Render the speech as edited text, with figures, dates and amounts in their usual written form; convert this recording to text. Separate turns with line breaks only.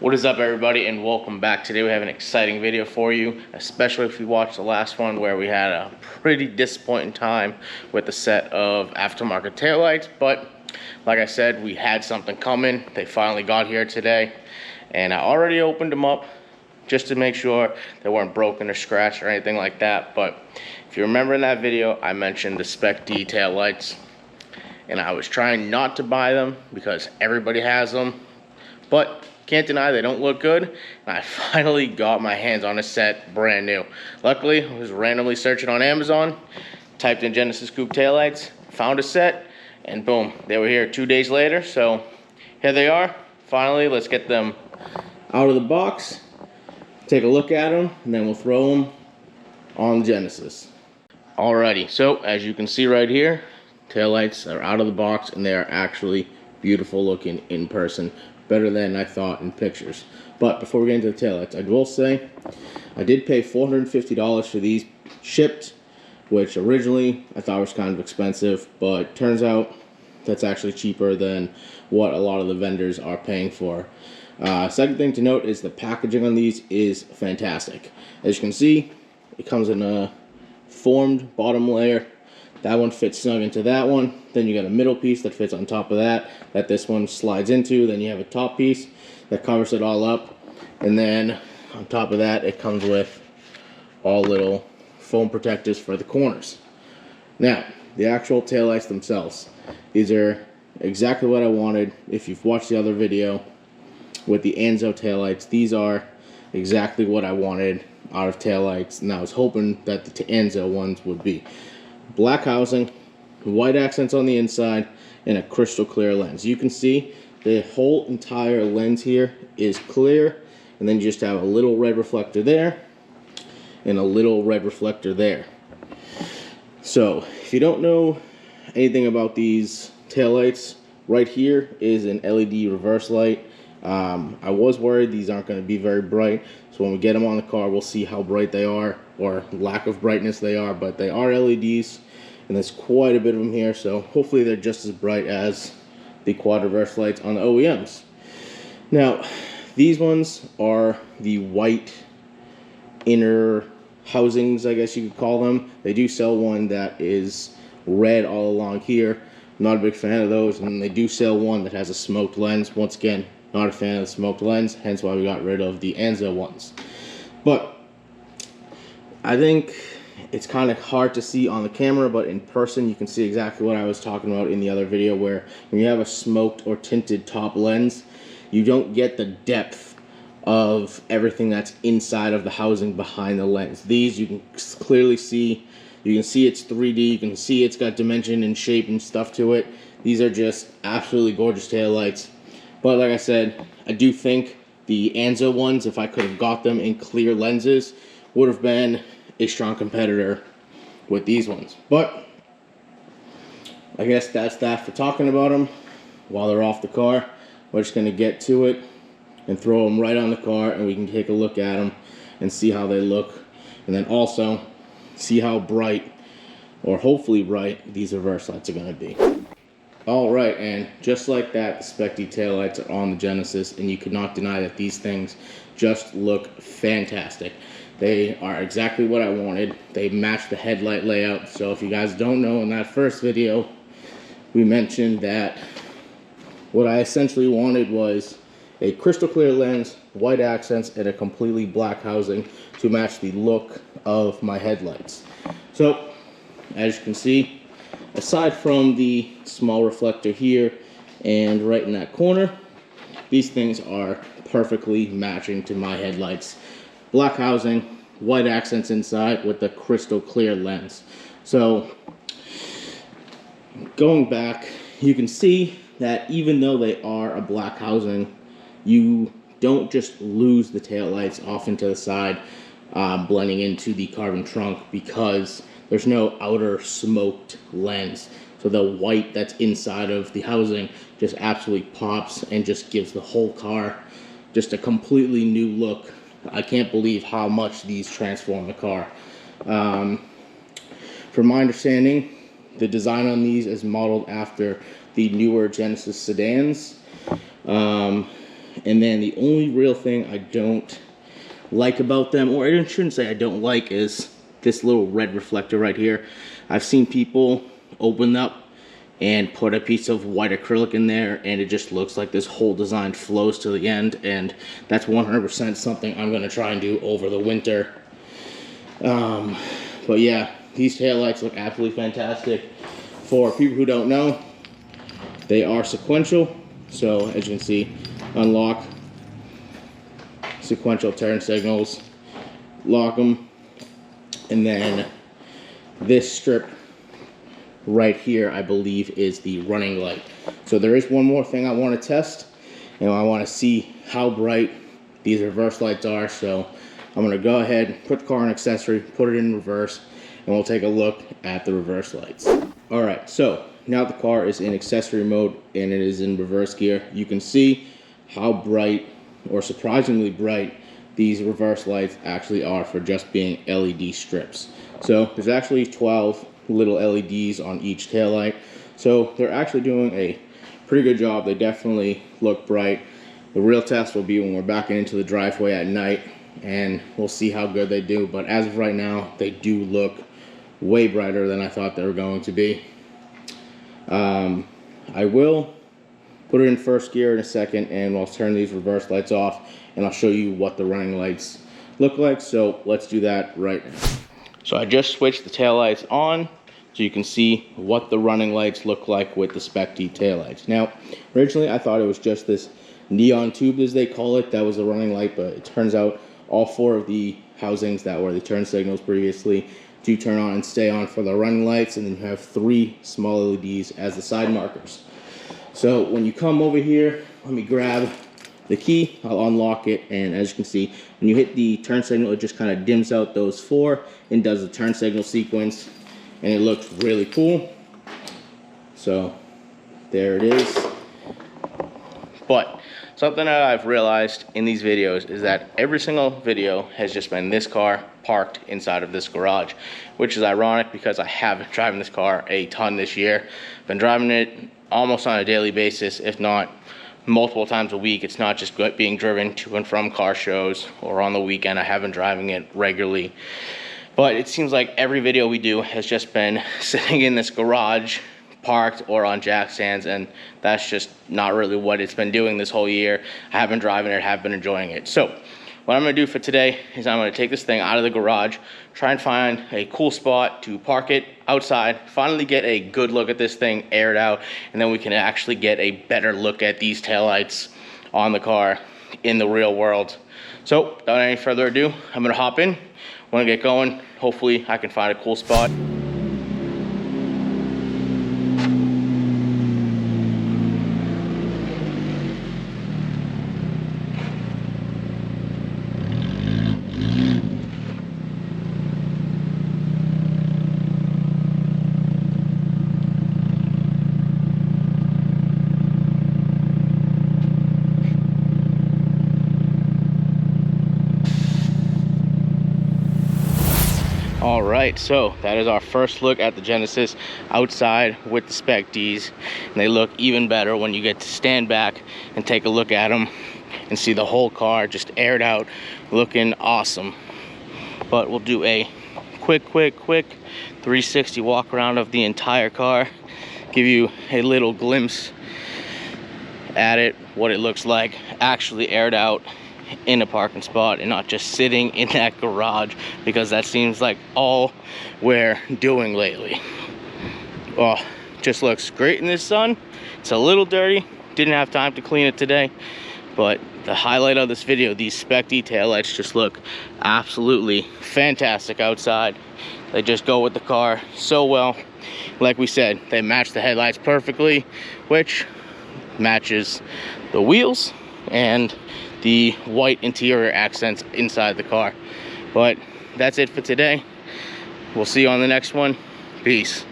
What is up, everybody, and welcome back. Today we have an exciting video for you, especially if you watched the last one where we had a pretty disappointing time with the set of aftermarket taillights. But like I said, we had something coming. They finally got here today, and I already opened them up just to make sure they weren't broken or scratched or anything like that. But if you remember in that video, I mentioned the Spec D taillights, and I was trying not to buy them because everybody has them, but can't deny they don't look good, and I finally got my hands on a set brand new. Luckily, I was randomly searching on Amazon, typed in Genesis Coupe taillights, found a set, and boom, they were here 2 days later. So here they are. Finally, let's get them out of the box, take a look at them, and then we'll throw them on Genesis. Alrighty, so as you can see right here, taillights are out of the box, and they are actually beautiful looking in person. Better than I thought in pictures. But before we get into the taillights, I will say I did pay $450 for these shipped, which originally I thought was kind of expensive, but turns out that's actually cheaper than what a lot of the vendors are paying for. Second thing to note is the packaging on these is fantastic. As you can see, it comes in a formed bottom layer. That one fits snug into that one. Then you got a middle piece that fits on top of that this one slides into. Then you have a top piece that covers it all up. And then on top of that, it comes with all little foam protectors for the corners. Now, the actual taillights themselves. These are exactly what I wanted. If you've watched the other video with the Anzo taillights, these are exactly what I wanted out of taillights. And I was hoping that the Anzo ones would be. Black housing, white accents on the inside, and a crystal clear lens. You can see the whole entire lens here is clear, and then you just have a little red reflector there and a little red reflector there. So if you don't know anything about these taillights, right here is an LED reverse light. I was worried these aren't going to be very bright, so when we get them on the car, we'll see how bright they are, or lack of brightness they are, but they are LEDs, and there's quite a bit of them here, so hopefully they're just as bright as the quad reverse lights on the OEMs. Now, these ones are the white inner housings, I guess you could call them. They do sell one that is red all along here. Not a big fan of those, and they do sell one that has a smoked lens. Once again, not a fan of the smoked lens, hence why we got rid of the Anzo ones. But I think it's kind of hard to see on the camera, but in person you can see exactly what I was talking about in the other video, where when you have a smoked or tinted top lens, you don't get the depth of everything that's inside of the housing behind the lens. These you can clearly see. You can see it's 3D, you can see it's got dimension and shape and stuff to it. These are just absolutely gorgeous taillights. But like I said, I do think the Anzo ones, if I could have got them in clear lenses, would have been a strong competitor with these ones. But I guess that's that for talking about them. While they're off the car, we're just going to get to it and throw them right on the car, and we can take a look at them and see how they look. And then also see how bright, or hopefully bright, these reverse lights are going to be. Alright, and just like that, the Spec D taillights are on the Genesis, and you could not deny that these things just look fantastic. They are exactly what I wanted. They match the headlight layout. So if you guys don't know, in that first video, we mentioned that what I essentially wanted was a crystal clear lens, white accents, and a completely black housing to match the look of my headlights. So, as you can see, aside from the small reflector here and right in that corner, these things are perfectly matching to my headlights. Black housing, white accents inside with the crystal clear lens. So, going back, you can see that even though they are a black housing, you don't just lose the taillights off into the side, blending into the carbon trunk, because there's no outer smoked lens. So the white that's inside of the housing just absolutely pops and just gives the whole car just a completely new look. I can't believe how much these transform the car. From my understanding, the design on these is modeled after the newer Genesis sedans. And then the only real thing I don't like about them, or I shouldn't say I don't like, is this little red reflector right here. I've seen people open up and put a piece of white acrylic in there, and it just looks like this whole design flows to the end, and that's 100% something I'm gonna try and do over the winter. But yeah, these taillights look absolutely fantastic. For people who don't know, they are sequential. So as you can see, unlock, sequential turn signals, lock them, and then this strip right here, I believe, is the running light. So there is one more thing I want to test, and I want to see how bright these reverse lights are. So I'm going to go ahead, put the car in accessory, put it in reverse, and we'll take a look at the reverse lights. All right, so now the car is in accessory mode and it is in reverse gear. You can see how bright, or surprisingly bright, these reverse lights actually are for just being LED strips. So there's actually 12 little LEDs on each taillight. So they're actually doing a pretty good job. They definitely look bright. The real test will be when we're backing into the driveway at night, and we'll see how good they do. But as of right now, they do look way brighter than I thought they were going to be. I will put it in first gear in a second, and I'll turn these reverse lights off, and I'll show you what the running lights look like. So let's do that right now. So I just switched the taillights on so you can see what the running lights look like with the Spec D taillights. Now, originally I thought it was just this neon tube, as they call it, that was the running light, but it turns out all 4 of the housings that were the turn signals previously do turn on and stay on for the running lights, and then you have 3 small LEDs as the side markers. So when you come over here, let me grab the key, I'll unlock it, and as you can see, when you hit the turn signal, it just kind of dims out those 4 and does the turn signal sequence, and it looks really cool. So there it is. But something that I've realized in these videos is that every single video has just been this car parked inside of this garage, which is ironic because I have been driving this car a ton this year. Been driving it almost on a daily basis, if not multiple times a week. It's not just being driven to and from car shows or on the weekend. I have been driving it regularly. But it seems like every video we do has just been sitting in this garage, parked or on jack stands, and that's just not really what it's been doing this whole year. I have been driving it, have been enjoying it. So what I'm gonna do for today is I'm gonna take this thing out of the garage, try and find a cool spot to park it outside, finally get a good look at this thing, air it out, and then we can actually get a better look at these taillights on the car in the real world. So without any further ado, I'm gonna hop in, wanna get going. Hopefully I can find a cool spot. All right, so that is our first look at the Genesis outside with the Spec Ds, and they look even better when you get to stand back and take a look at them and see the whole car just aired out, looking awesome. But we'll do a quick 360 walk around of the entire car, give you a little glimpse at it, what it looks like actually aired out in a parking spot and not just sitting in that garage, because that seems like all we're doing lately. Oh, just looks great in this sun. It's a little dirty, didn't have time to clean it today, but the highlight of this video, these Spec D taillights just look absolutely fantastic outside. They just go with the car so well. Like we said, they match the headlights perfectly, which matches the wheels and the white interior accents inside the car. But that's it for today. We'll see you on the next one. Peace.